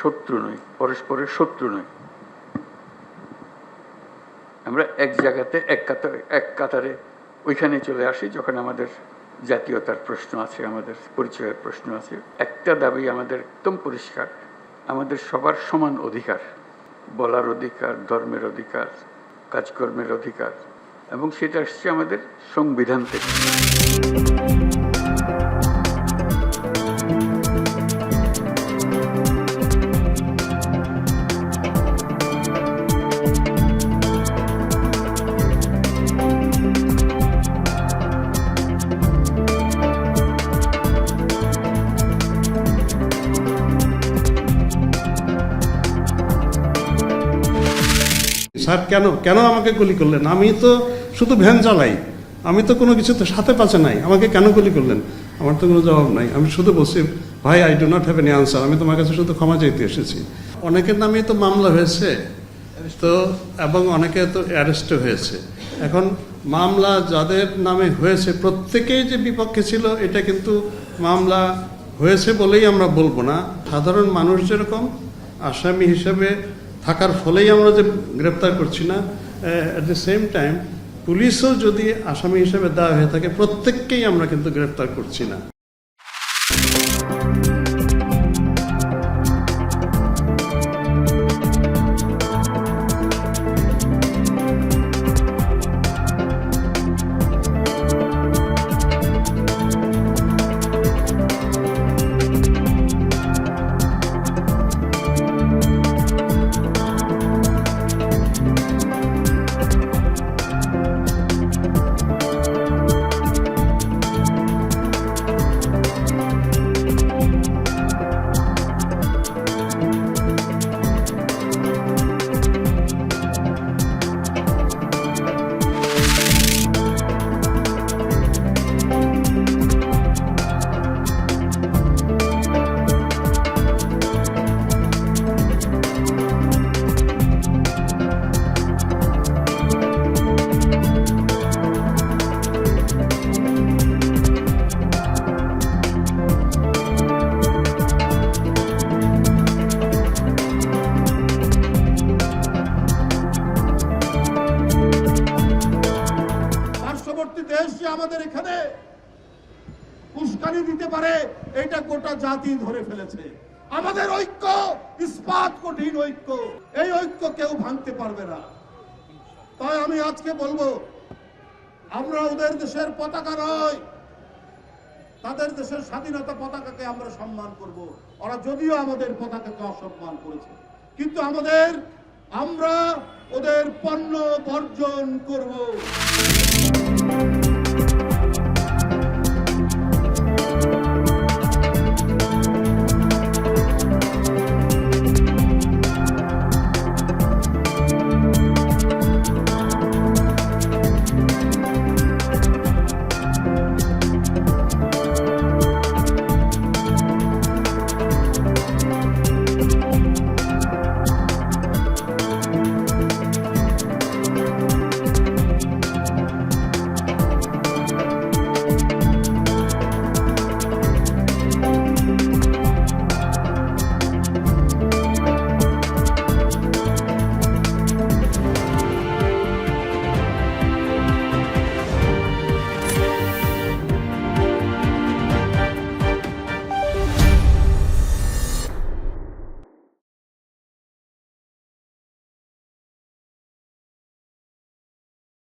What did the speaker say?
শত্রু নই, পরস্পরের শত্রু নই। আমরা এক জায়গাতে এক কাতারে ওইখানে চলে আসি যখন আমাদের জাতীয়তার প্রশ্ন আছে, আমাদের পরিচয়ের প্রশ্ন আছে। একটা দাবি আমাদের একদম পরিষ্কার, আমাদের সবার সমান অধিকার, বলার অধিকার, ধর্মের অধিকার, কাজকর্মের অধিকার, এবং সেটা আসছে আমাদের সংবিধান থেকে। স্যার কেন আমাকে গুলি করলেন? আমি তো শুধু ভ্যান চালাই, আমি তো কোনো কিছু তো সাথে পাচ্ছে নাই, আমাকে কেন গুলি করলেন? আমার তো কোনো জবাব নাই। আমি শুধু বলছি, ভাই I do not have any answer, আমি তোমার কাছে শুধু ক্ষমা চাইতে এসেছি। অনেকের নামেই তো মামলা হয়েছে তো, এবং অনেকে তো অ্যারেস্টও হয়েছে। এখন মামলা যাদের নামে হয়েছে প্রত্যেকেই যে বিপক্ষে ছিল এটা কিন্তু মামলা হয়েছে বলেই আমরা বলবো না। সাধারণ মানুষ যেরকম আসামি হিসেবে থাকার ফলেই আমরা যে গ্রেপ্তার করছি না, অ্যাট দ্য সেম টাইম পুলিশও যদি আসামি হিসেবে দেওয়া হয়ে থাকে প্রত্যেককেই আমরা কিন্তু গ্রেপ্তার করছি না। দেশ যে আমাদের এখানে উস্কানি দিতে পারে এটা গোটা জাতি ধরে ফেলেছে। আমাদের ঐক্য ইস্পাত কঠিন ঐক্য, এই ঐক্য কেউ ভাঙতে পারবে না। তাই আমি আজকে বলবো, আমরা ওদের দেশের পতাকা নয়, তাদের দেশের স্বাধীনতা পতাকাকে আমরা সম্মান করব। ওরা যদিও আমাদের পতাকাকে অসম্মান করেছে, কিন্তু আমরা ওদের পণ্য বর্জন করব।